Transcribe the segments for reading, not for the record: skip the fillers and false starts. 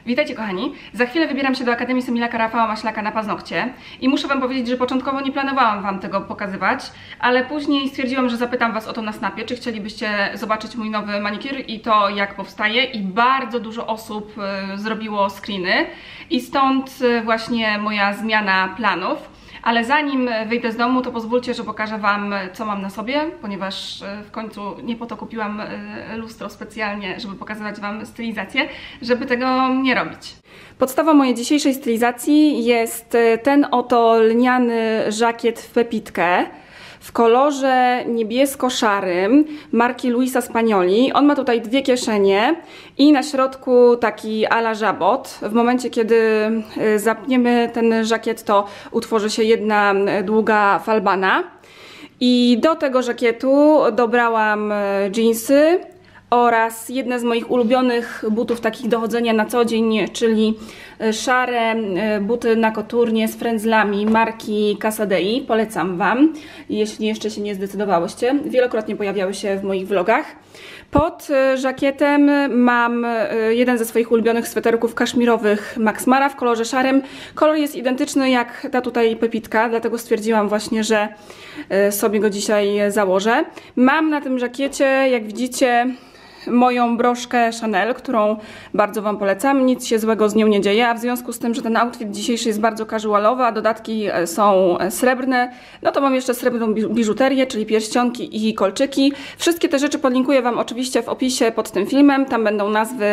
Witajcie kochani, za chwilę wybieram się do Akademii Semilaka Rafała Maślaka na paznokcie i muszę wam powiedzieć, że początkowo nie planowałam wam tego pokazywać, ale później stwierdziłam, że zapytam was o to na snapie, czy chcielibyście zobaczyć mój nowy manikir i to jak powstaje, i bardzo dużo osób zrobiło screeny i stąd właśnie moja zmiana planów. Ale zanim wyjdę z domu, to pozwólcie, że pokażę wam, co mam na sobie, ponieważ w końcu nie po to kupiłam lustro specjalnie, żeby pokazywać wam stylizację, żeby tego nie robić. Podstawą mojej dzisiejszej stylizacji jest ten oto lniany żakiet w pepitkę w kolorze niebiesko-szarym marki Luisa Spagnoli. On ma tutaj dwie kieszenie i na środku taki a la żabot. W momencie, kiedy zapniemy ten żakiet, to utworzy się jedna długa falbana. I do tego żakietu dobrałam dżinsy oraz jedne z moich ulubionych butów takich do chodzenia na co dzień, czyli szare buty na koturnie z frędzlami marki Casadei. Polecam wam, jeśli jeszcze się nie zdecydowałyście. Wielokrotnie pojawiały się w moich vlogach. Pod żakietem mam jeden ze swoich ulubionych sweterków kaszmirowych Max Mara w kolorze szarym. Kolor jest identyczny jak ta tutaj pepitka, dlatego stwierdziłam właśnie, że sobie go dzisiaj założę. Mam na tym żakiecie, jak widzicie, moją broszkę Chanel, którą bardzo wam polecam. Nic się złego z nią nie dzieje, a w związku z tym, że ten outfit dzisiejszy jest bardzo casualowy, a dodatki są srebrne, no to mam jeszcze srebrną biżuterię, czyli pierścionki i kolczyki. Wszystkie te rzeczy podlinkuję wam oczywiście w opisie pod tym filmem. Tam będą nazwy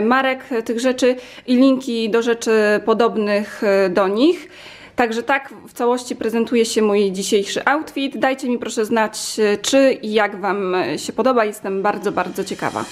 marek tych rzeczy i linki do rzeczy podobnych do nich. Także tak w całości prezentuje się mój dzisiejszy outfit. Dajcie mi proszę znać, czy i jak wam się podoba. Jestem bardzo, bardzo ciekawa.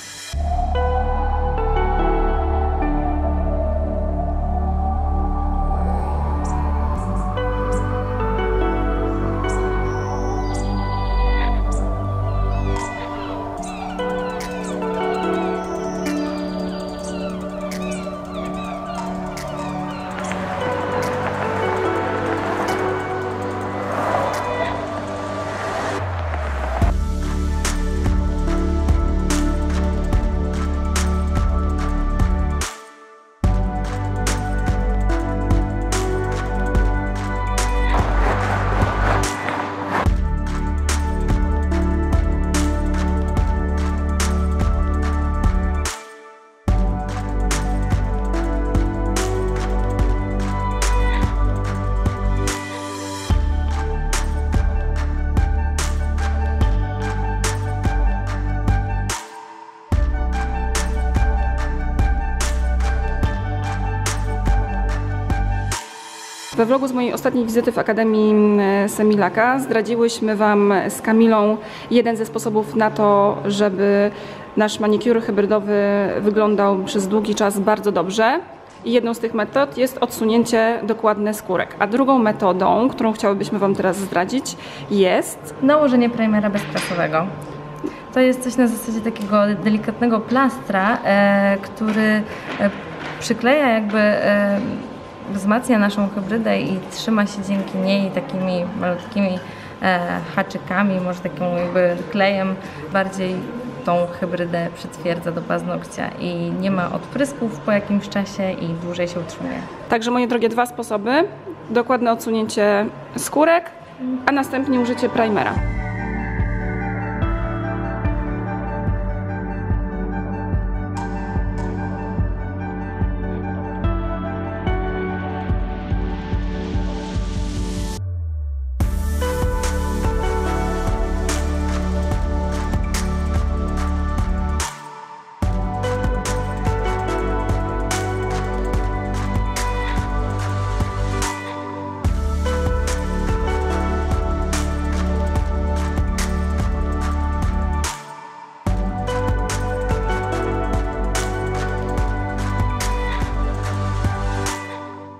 We vlogu z mojej ostatniej wizyty w Akademii Semilaka zdradziłyśmy wam z Kamilą jeden ze sposobów na to, żeby nasz manikur hybrydowy wyglądał przez długi czas bardzo dobrze. I jedną z tych metod jest odsunięcie dokładne skórek. A drugą metodą, którą chciałybyśmy wam teraz zdradzić, jest nałożenie primera bezkrasowego. To jest coś na zasadzie takiego delikatnego plastra, który przykleja jakby wzmacnia naszą hybrydę i trzyma się dzięki niej takimi malutkimi haczykami, może takim jakby klejem bardziej tą hybrydę przytwierdza do paznokcia i nie ma odprysków po jakimś czasie i dłużej się utrzymuje. Także moje drogie, dwa sposoby. Dokładne odsunięcie skórek, a następnie użycie primera.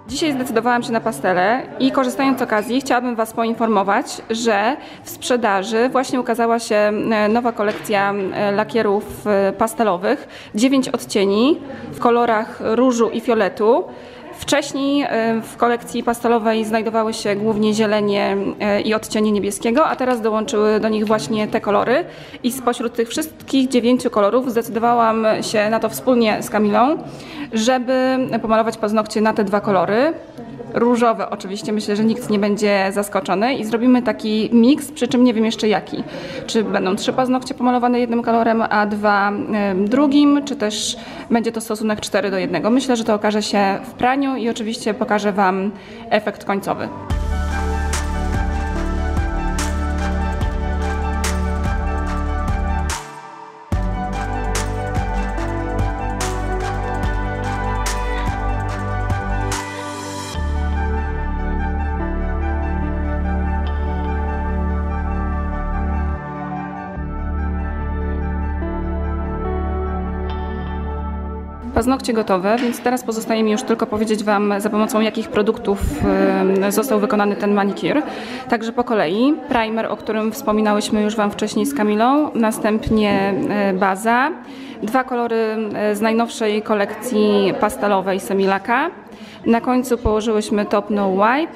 Dzisiaj zdecydowałam się na pastele i korzystając z okazji chciałabym was poinformować, że w sprzedaży właśnie ukazała się nowa kolekcja lakierów pastelowych. 9 odcieni w kolorach różu i fioletu. Wcześniej w kolekcji pastelowej znajdowały się głównie zielenie i odcienie niebieskiego, a teraz dołączyły do nich właśnie te kolory i spośród tych wszystkich 9 kolorów zdecydowałam się na to wspólnie z Kamilą, żeby pomalować paznokcie na te 2 kolory. Różowe oczywiście, myślę, że nikt nie będzie zaskoczony i zrobimy taki miks, przy czym nie wiem jeszcze jaki. Czy będą 3 paznokcie pomalowane jednym kolorem, a 2 drugim, czy też będzie to stosunek 4:1. Myślę, że to okaże się w praniu i oczywiście pokażę Wam efekt końcowy. Paznokcie gotowe, więc teraz pozostaje mi już tylko powiedzieć Wam, za pomocą jakich produktów został wykonany ten manicure. Także po kolei primer, o którym wspominałyśmy już Wam wcześniej z Kamilą, następnie baza, 2 kolory z najnowszej kolekcji pastelowej Semilaka, na końcu położyłyśmy top no wipe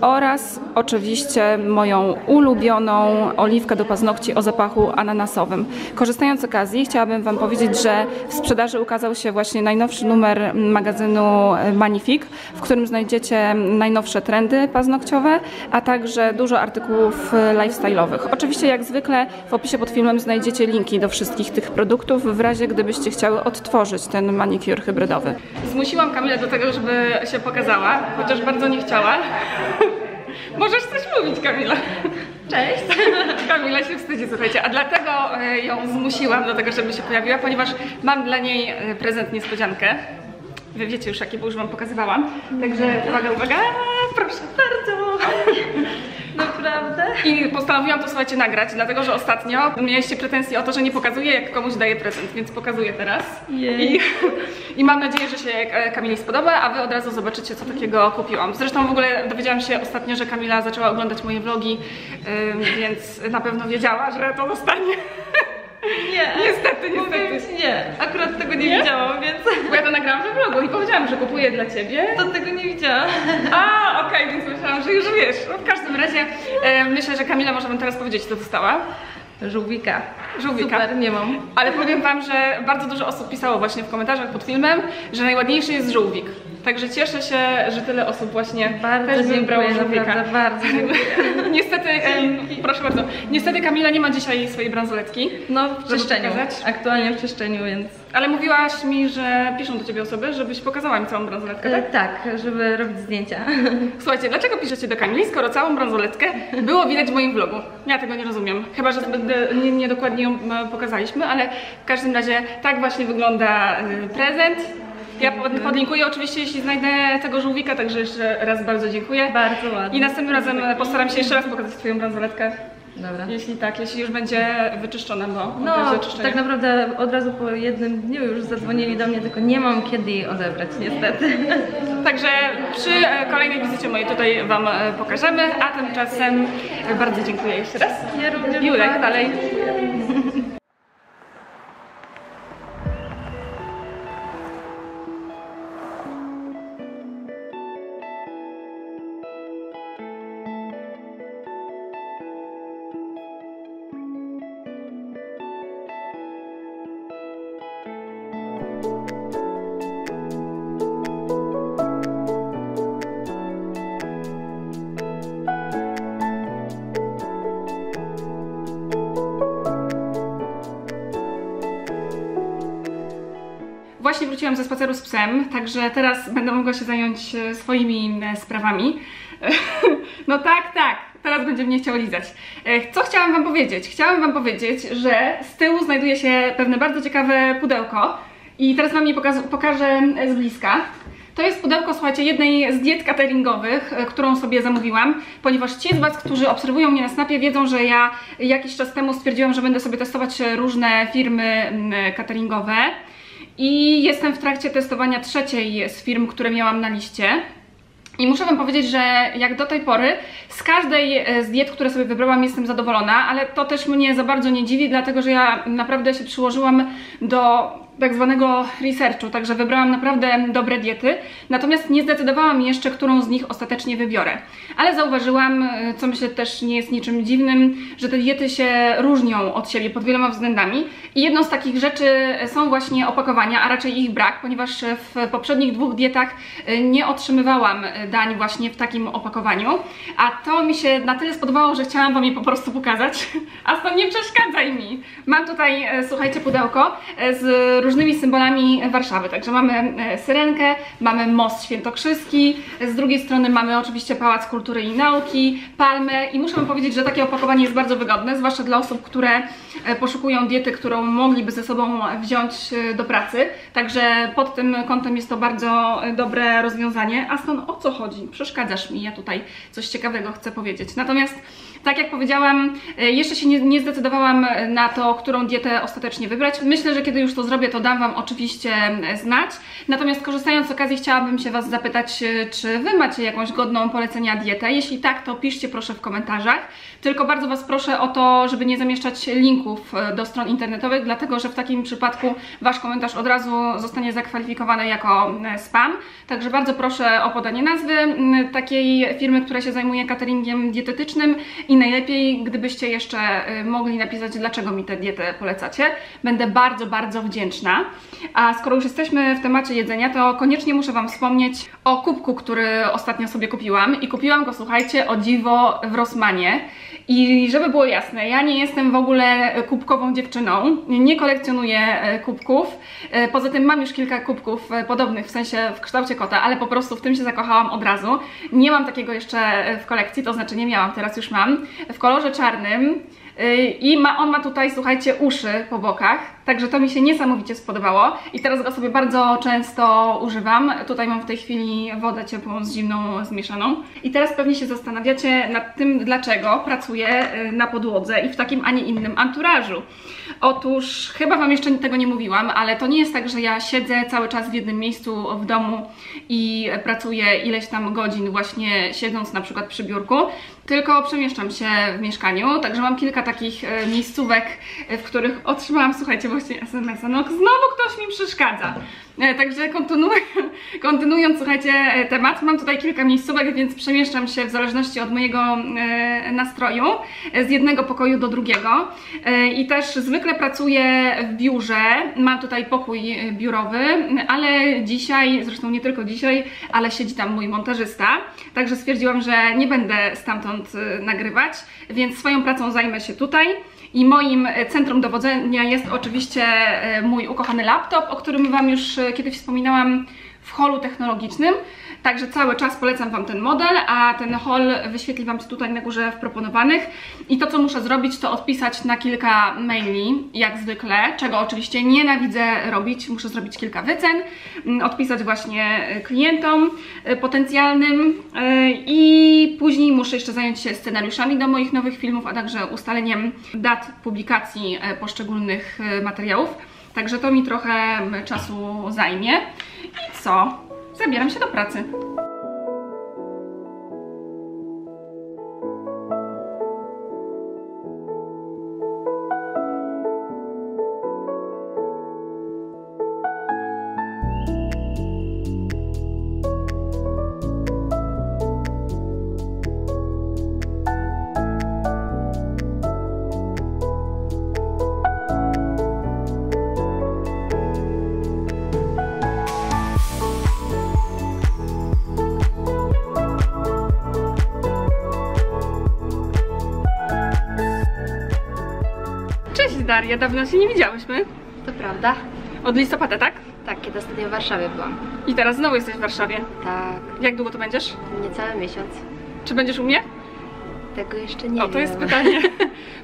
oraz oczywiście moją ulubioną oliwkę do paznokci o zapachu ananasowym. Korzystając z okazji, chciałabym Wam powiedzieć, że w sprzedaży ukazał się właśnie najnowszy numer magazynu Magnifique, w którym znajdziecie najnowsze trendy paznokciowe, a także dużo artykułów lifestyle'owych. Oczywiście jak zwykle w opisie pod filmem znajdziecie linki do wszystkich tych produktów, w razie gdybyście chciały odtworzyć ten manicure hybrydowy. Zmusiłam Kamilę do tego, żeby się pokazała, chociaż bardzo nie chciała. Możesz coś mówić, Kamila. Cześć! Kamila się wstydzi, słuchajcie, a dlatego ją zmusiłam do tego, żeby się pojawiła, ponieważ mam dla niej prezent niespodziankę. Wy wiecie już jaki, bo już Wam pokazywałam. Także uwaga, uwaga, proszę bardzo. Naprawdę? I postanowiłam to, słuchajcie, nagrać, dlatego że ostatnio mieliście pretensje o to, że nie pokazuję, jak komuś daję prezent, więc pokazuję teraz. I mam nadzieję, że się Kamili spodoba, a Wy od razu zobaczycie, co takiego kupiłam. Zresztą w ogóle dowiedziałam się ostatnio, że Kamila zaczęła oglądać moje vlogi, więc na pewno wiedziała, że to dostanie. Nie, niestety. Nie, akurat tego nie widziałam, więc... Bo ja to nagrałam we vlogu i powiedziałam, że kupuję dla Ciebie. To tego nie widziałam. A, okej, więc myślałam, że już wiesz. No, w każdym razie myślę, że Kamila może Wam teraz powiedzieć, co dostała. Żółwika. Super, nie mam. Ale powiem Wam, że bardzo dużo osób pisało właśnie w komentarzach pod filmem, że najładniejszy jest żółwik. Także cieszę się, że tyle osób właśnie też wybrało żółwika. Naprawdę, bardzo dziękuję. Niestety, proszę bardzo, niestety Kamila nie ma dzisiaj swojej bransoletki. No, w czyszczeniu. Aktualnie w czyszczeniu, więc... Ale mówiłaś mi, że piszą do Ciebie osoby, żebyś pokazała mi całą bransoletkę, tak? Tak, żeby robić zdjęcia. Słuchajcie, dlaczego piszecie do Kamili, skoro całą bransoletkę było widać w moim vlogu? Ja tego nie rozumiem. Chyba że niedokładnie ją pokazaliśmy, ale w każdym razie tak właśnie wygląda prezent. Ja podlinkuję oczywiście, jeśli znajdę tego żółwika, także jeszcze raz bardzo dziękuję. Bardzo ładnie. I następnym razem postaram się jeszcze raz pokazać Twoją bransoletkę. Dobra. Jeśli już będzie wyczyszczona, bo no, tak naprawdę od razu po jednym dniu już zadzwonili do mnie, tylko nie mam kiedy jej odebrać, niestety. Także przy kolejnej wizycie mojej tutaj Wam pokażemy, a tymczasem bardzo dziękuję jeszcze raz. Ja również. Julek, dalej. Właśnie wróciłam ze spaceru z psem, także teraz będę mogła się zająć swoimi sprawami. No tak, teraz będzie mnie chciało lizać. Co chciałam Wam powiedzieć? Chciałam Wam powiedzieć, że z tyłu znajduje się pewne bardzo ciekawe pudełko i teraz Wam je pokażę z bliska. To jest pudełko, słuchajcie, jednej z diet cateringowych, którą sobie zamówiłam, ponieważ ci z Was, którzy obserwują mnie na Snapie, wiedzą, że ja jakiś czas temu stwierdziłam, że będę sobie testować różne firmy cateringowe. I jestem w trakcie testowania trzeciej z firm, które miałam na liście. I muszę Wam powiedzieć, że jak do tej pory z każdej z diet, które sobie wybrałam, jestem zadowolona, ale to też mnie za bardzo nie dziwi, dlatego że ja naprawdę się przyłożyłam do tak zwanego researchu, także wybrałam naprawdę dobre diety, natomiast nie zdecydowałam jeszcze, którą z nich ostatecznie wybiorę. Ale zauważyłam, co myślę też nie jest niczym dziwnym, że te diety się różnią od siebie pod wieloma względami i jedną z takich rzeczy są właśnie opakowania, a raczej ich brak, ponieważ w poprzednich 2 dietach nie otrzymywałam dań właśnie w takim opakowaniu, a to mi się na tyle spodobało, że chciałam Wam je po prostu pokazać, a stąd nie przeszkadzaj mi. Mam tutaj, słuchajcie, pudełko z różnymi symbolami Warszawy, także mamy Syrenkę, mamy Most Świętokrzyski, z drugiej strony mamy oczywiście Pałac Kultury i Nauki, Palmę i muszę Wam powiedzieć, że takie opakowanie jest bardzo wygodne, zwłaszcza dla osób, które poszukują diety, którą mogliby ze sobą wziąć do pracy, także pod tym kątem jest to bardzo dobre rozwiązanie. Aston, o co chodzi? Przeszkadzasz mi, ja tutaj coś ciekawego chcę powiedzieć. Natomiast tak jak powiedziałam, jeszcze się nie zdecydowałam na to, którą dietę ostatecznie wybrać. Myślę, że kiedy już to zrobię, to dam Wam oczywiście znać. Natomiast korzystając z okazji, chciałabym się Was zapytać, czy Wy macie jakąś godną polecenia dietę? Jeśli tak, to piszcie proszę w komentarzach. Tylko bardzo Was proszę o to, żeby nie zamieszczać linków do stron internetowych, dlatego że w takim przypadku Wasz komentarz od razu zostanie zakwalifikowany jako spam. Także bardzo proszę o podanie nazwy takiej firmy, która się zajmuje cateringiem dietetycznym i najlepiej, gdybyście jeszcze mogli napisać, dlaczego mi tę dietę polecacie. Będę bardzo, bardzo wdzięczna. A skoro już jesteśmy w temacie jedzenia, to koniecznie muszę Wam wspomnieć o kubku, który ostatnio sobie kupiłam. I kupiłam go, słuchajcie, o dziwo w Rossmanie. I żeby było jasne, ja nie jestem w ogóle kubkową dziewczyną, nie kolekcjonuję kubków. Poza tym mam już kilka kubków podobnych, w sensie w kształcie kota, ale po prostu w tym się zakochałam od razu. Nie mam takiego jeszcze w kolekcji, to znaczy nie miałam, teraz już mam. W kolorze czarnym i on ma tutaj, słuchajcie, uszy po bokach, także to mi się niesamowicie spodobało i teraz go sobie bardzo często używam. Tutaj mam w tej chwili wodę ciepłą z zimną zmieszaną i teraz pewnie się zastanawiacie nad tym, dlaczego pracuję na podłodze i w takim, a nie innym anturażu. Otóż chyba Wam jeszcze tego nie mówiłam, ale to nie jest tak, że ja siedzę cały czas w jednym miejscu w domu i pracuję ileś tam godzin właśnie siedząc na przykład przy biurku, tylko przemieszczam się w mieszkaniu, także mam kilka takich miejscówek, w których otrzymałam, słuchajcie, właśnie SMS-a. No znowu ktoś mi przeszkadza. Także kontynuując, słuchajcie, temat, mam tutaj kilka miejscówek, więc przemieszczam się w zależności od mojego nastroju z jednego pokoju do drugiego i też zwykle pracuję w biurze, mam tutaj pokój biurowy, ale dzisiaj, zresztą nie tylko dzisiaj, ale siedzi tam mój montażysta, także stwierdziłam, że nie będę stamtąd nagrywać, więc swoją pracą zajmę się tutaj. I moim centrum dowodzenia jest oczywiście mój ukochany laptop, o którym Wam już kiedyś wspominałam w holu technologicznym. Także cały czas polecam Wam ten model, a ten haul wyświetli Wam się tutaj na górze w proponowanych. I to, co muszę zrobić, to odpisać na kilka maili, jak zwykle, czego oczywiście nienawidzę robić. Muszę zrobić kilka wycen, odpisać właśnie klientom potencjalnym i później muszę jeszcze zająć się scenariuszami do moich nowych filmów, a także ustaleniem dat publikacji poszczególnych materiałów. Także to mi trochę czasu zajmie. I co? Zabieram się do pracy. Daria, dawno się nie widziałyśmy. To prawda. Od listopada, tak? Tak, kiedy ostatnio w Warszawie byłam. I teraz znowu jesteś w Warszawie. Tak. Jak długo tu będziesz? Niecały miesiąc. Czy będziesz u mnie? Tego jeszcze nie wiem. O, to jest pytanie.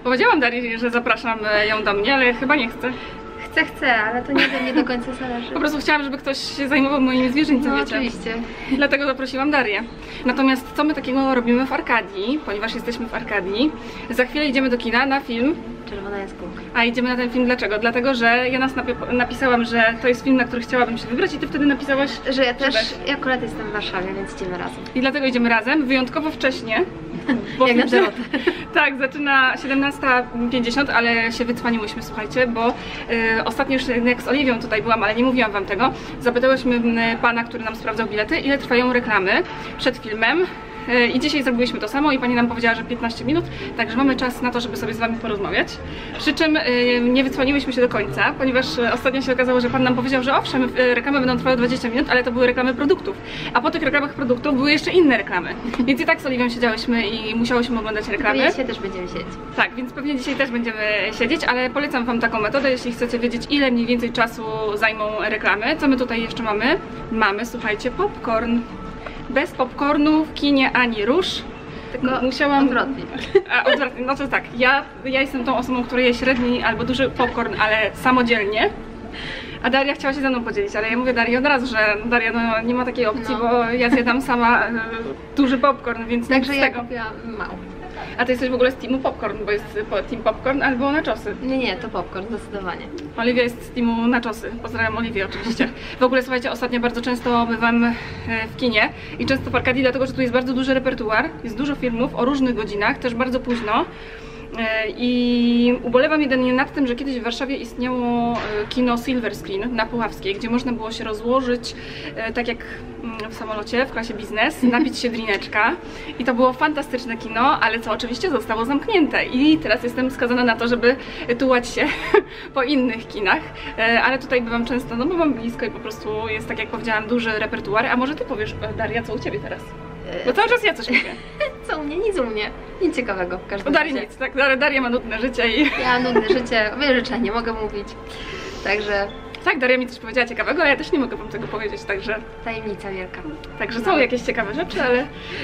Powiedziałam Darii, że zapraszam ją do mnie, ale chyba nie chce. Chcę, ale to nie we mnie do końca zależy. Po prostu chciałam, żeby ktoś się zajmował moimi zwierzęcem, No wiecie. oczywiście. Dlatego zaprosiłam Darię. Natomiast co my takiego robimy w Arkadii, ponieważ jesteśmy w Arkadii. Za chwilę idziemy do kina na film Czerwona jaskółka. A idziemy na ten film dlaczego? Dlatego, że ja napisałam, że to jest film, na który chciałabym się wybrać i Ty wtedy napisałaś, że ja też, ja akurat jestem w Warszawie, więc idziemy razem. I dlatego idziemy razem, wyjątkowo wcześnie. Jak na Dorotę. Tak, zaczyna 17:50, ale się wycwaniłyśmy, słuchajcie, bo ostatnio już jak z Oliwią tutaj byłam, ale nie mówiłam wam tego, zapytałyśmy pana, który nam sprawdzał bilety, ile trwają reklamy przed filmem. I dzisiaj zrobiłyśmy to samo i pani nam powiedziała, że 15 minut, także mamy czas na to, żeby sobie z wami porozmawiać. Przy czym nie wycwaniłyśmy się do końca, ponieważ ostatnio się okazało, że pan nam powiedział, że owszem, reklamy będą trwały 20 minut, ale to były reklamy produktów. A po tych reklamach produktów były jeszcze inne reklamy. Więc i tak z Oliwią siedziałyśmy i musiałyśmy oglądać reklamy. Pewnie dzisiaj też będziemy siedzieć. Tak, więc pewnie dzisiaj też będziemy siedzieć, ale polecam wam taką metodę, jeśli chcecie wiedzieć, ile mniej więcej czasu zajmą reklamy. Co my tutaj jeszcze mamy? Mamy, słuchajcie, popcorn. Bez popcornu w kinie ani rusz. Tylko musiałam... odwrotnie. Odwrotnie. No to tak, ja jestem tą osobą, która je średni albo duży popcorn, ale samodzielnie. A Daria chciała się ze mną podzielić, ale ja mówię Darii od razu, że Daria no, nie ma takiej opcji, bo ja zjadam sama duży popcorn, więc Także nic z ja tego. kupiłam mało. A ty jesteś w ogóle z teamu popcorn, bo jest team popcorn albo naczosy. Nie, to popcorn, zdecydowanie. Oliwia jest z teamu naczosy. Pozdrawiam Oliwię oczywiście. W ogóle słuchajcie, ostatnio bardzo często bywam w kinie i często w Arkadii, dlatego że tu jest bardzo duży repertuar, jest dużo filmów o różnych godzinach, też bardzo późno. I ubolewam jedynie nad tym, że kiedyś w Warszawie istniało kino Silver Screen na Puławskiej, gdzie można było się rozłożyć tak jak w samolocie w klasie biznes, napić się drineczka i to było fantastyczne kino, ale co oczywiście zostało zamknięte i teraz jestem skazana na to, żeby tułać się po innych kinach, ale tutaj bywam często, no bo mam blisko i po prostu jest, tak jak powiedziałam, duży repertuar. A może ty powiesz, Daria, co u ciebie teraz? Bo cały czas ja coś mówię. Co u mnie? Nic u mnie. Nic ciekawego w każdym Daria razie. nic, tak? Daria ma nudne życie i... Ja nudne życie, wyżyczę, nie mogę mówić. Także Tak, Daria mi coś powiedziała ciekawego, a ja też nie mogę wam tego powiedzieć, także tajemnica wielka. są jakieś ciekawe rzeczy,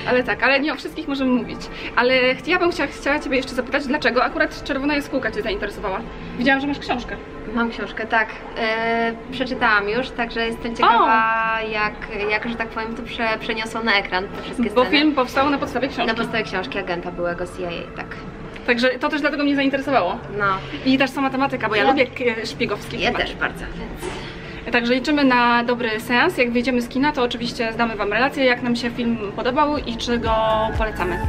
ale tak, ale nie o wszystkich możemy mówić. Ale ja bym chciała ciebie jeszcze zapytać, dlaczego akurat Czerwona Jaskółka cię zainteresowała? Widziałam, że masz książkę. Mam książkę, tak. Przeczytałam już, także jestem ciekawa, jak że tak powiem, to przeniosło na ekran te wszystkie sceny. Bo film powstał na podstawie książki. Na podstawie książki agenta byłego CIA, tak. Także to też dlatego mnie zainteresowało. No. I też sama tematyka, bo ja lubię szpiegowskie Ja tematy. też bardzo, więc... Także liczymy na dobry seans. Jak wyjdziemy z kina, to oczywiście zdamy wam relację, jak nam się film podobał i czy go polecamy.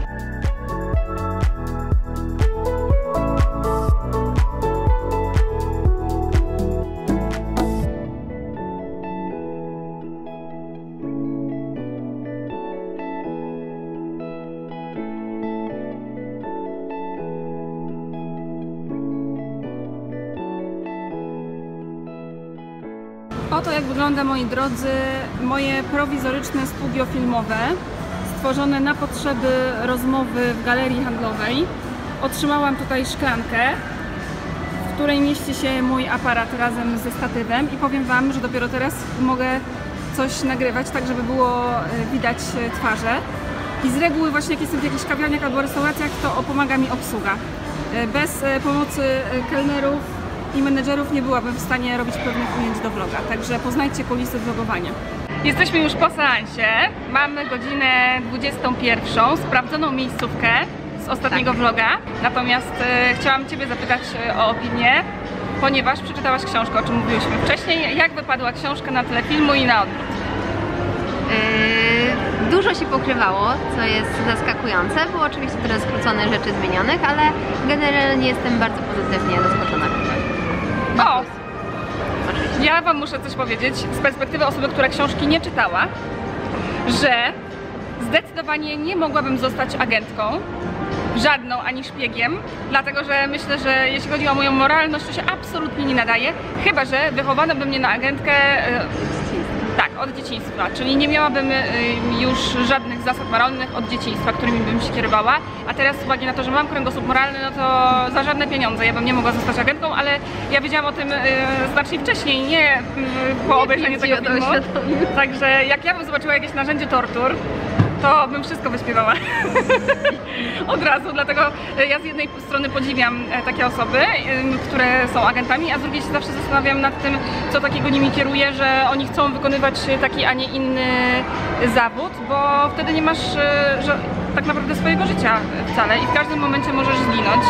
Oto jak wygląda, moi drodzy, moje prowizoryczne studio filmowe, stworzone na potrzeby rozmowy w galerii handlowej. Otrzymałam tutaj szklankę, w której mieści się mój aparat razem ze statywem i powiem wam, że dopiero teraz mogę coś nagrywać, tak żeby było widać twarze. I z reguły właśnie jak jestem w jakichś kawiarniach albo restauracjach, to pomaga mi obsługa. Bez pomocy kelnerów i menedżerów nie byłabym w stanie robić pewnych ujęć do vloga, także poznajcie kulisy vlogowania. Jesteśmy już po seansie, mamy godzinę 21, sprawdzoną miejscówkę z ostatniego vloga, natomiast chciałam ciebie zapytać o opinię, ponieważ przeczytałaś książkę, o czym mówiłyśmy wcześniej. Jak wypadła książka na tle filmu i na odwrót? Dużo się pokrywało, co jest zaskakujące. Było oczywiście trochę skrócone rzeczy zmienionych, ale generalnie jestem bardzo pozytywnie zaskoczona. O! Ja wam muszę coś powiedzieć z perspektywy osoby, która książki nie czytała, że zdecydowanie nie mogłabym zostać agentką, żadną ani szpiegiem, dlatego że myślę, że jeśli chodzi o moją moralność, to się absolutnie nie nadaje, chyba że wychowano by mnie na agentkę tak, od dzieciństwa, czyli nie miałabym już żadnych zasad moralnych od dzieciństwa, którymi bym się kierowała, a teraz z uwagi na to, że mam kręgosłup moralny, no to za żadne pieniądze ja bym nie mogła zostać agentką, ale ja wiedziałam o tym znacznie wcześniej, nie po obejrzeniu tego filmu. Także jak ja bym zobaczyła jakieś narzędzie tortur, to bym wszystko wyśpiewała od razu, dlatego ja z jednej strony podziwiam takie osoby, które są agentami, a z drugiej się zawsze zastanawiam nad tym, co takiego nimi kieruje, że oni chcą wykonywać taki, a nie inny zawód, bo wtedy nie masz tak naprawdę swojego życia wcale i w każdym momencie możesz zginąć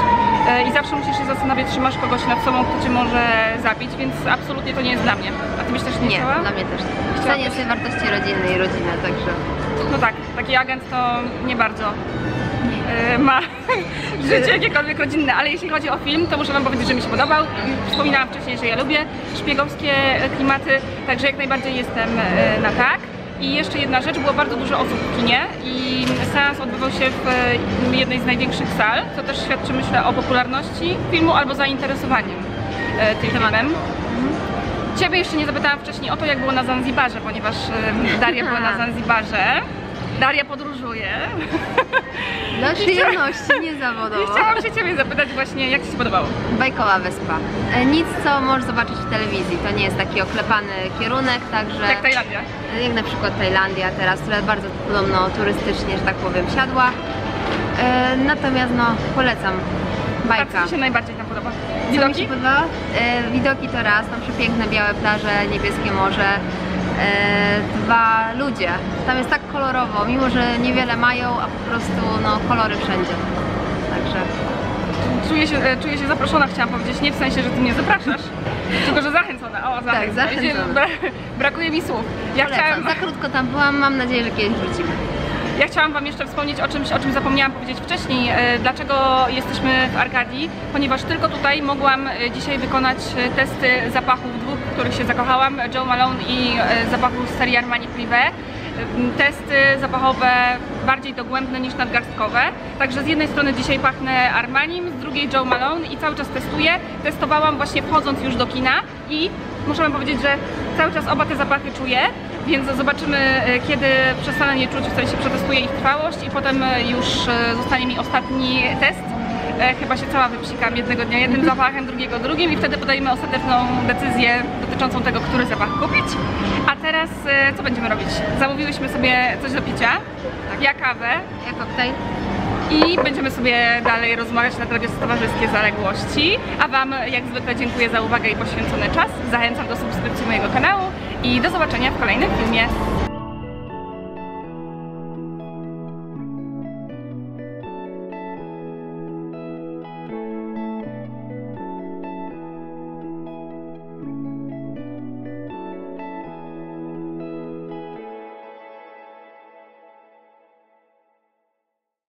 i zawsze musisz się zastanawiać, czy masz kogoś nad sobą, kto cię może zabić, więc absolutnie to nie jest dla mnie. A ty byś też nie chciała? Nie, dla mnie też nie. Cenię sobie wartości rodzinne i rodzinę, także... No tak, taki agent to nie bardzo. ma życie jakiekolwiek rodzinne, ale jeśli chodzi o film, to muszę wam powiedzieć, że mi się podobał. Wspominałam wcześniej, że ja lubię szpiegowskie klimaty, także jak najbardziej jestem na tak. I jeszcze jedna rzecz, było bardzo dużo osób w kinie i seans odbywał się w jednej z największych sal, co też świadczy, myślę, o popularności filmu albo zainteresowaniu tym filmem. Ciebie jeszcze nie zapytałam wcześniej o to, jak było na Zanzibarze, ponieważ Daria była na Zanzibarze. Daria podróżuje. Dla przyjemności, nie zawodowo. I chciałam się Ciebie zapytać właśnie, jak Ci się podobało? Bajkowa wyspa. Nic, co możesz zobaczyć w telewizji. To nie jest taki oklepany kierunek, także... Jak Tajlandia. Jak na przykład Tajlandia teraz, która bardzo podobno turystycznie, że tak powiem, siadła. Natomiast no, polecam. Bajka. A co Ci się najbardziej tam podoba? Co mi się Widoki? podoba? Widoki to raz, no przepiękne białe plaże, niebieskie morze. Dwa, ludzie. Tam jest tak kolorowo, mimo że niewiele mają, a po prostu no, kolory wszędzie. Także... Czuję się zaproszona, chciałam powiedzieć, nie w sensie, że Ty mnie zapraszasz, tylko że zachęcona. O, zachęcona. Tak, zachęcona. Brakuje mi słów. Za krótko tam byłam, mam nadzieję, że kiedyś wrócimy. Ja chciałam Wam jeszcze wspomnieć o czymś, o czym zapomniałam powiedzieć wcześniej. Dlaczego jesteśmy w Arkadii? Ponieważ tylko tutaj mogłam dzisiaj wykonać testy zapachów dwóch, w których się zakochałam, Joe Malone i zapachów z serii Armani Privé. Testy zapachowe bardziej dogłębne niż nadgarstkowe. Także z jednej strony dzisiaj pachnę Armanim, z drugiej Joe Malone i cały czas testuję. Testowałam właśnie wchodząc już do kina i muszę Wam powiedzieć, że cały czas oba te zapachy czuję. Więc zobaczymy, kiedy przestanę je czuć, w sensie przetestuję ich trwałość i potem już zostanie mi ostatni test. Chyba się cała wypsikam jednego dnia jednym zapachem, drugiego drugim i wtedy podejmę ostateczną decyzję dotyczącą tego, który zapach kupić. A teraz co będziemy robić? Zamówiłyśmy sobie coś do picia, ja kawę, Ja koktajl. i będziemy sobie dalej rozmawiać na temat towarzyskie zaległości. A Wam jak zwykle dziękuję za uwagę i poświęcony czas. Zachęcam do subskrypcji mojego kanału i do zobaczenia w kolejnym filmie.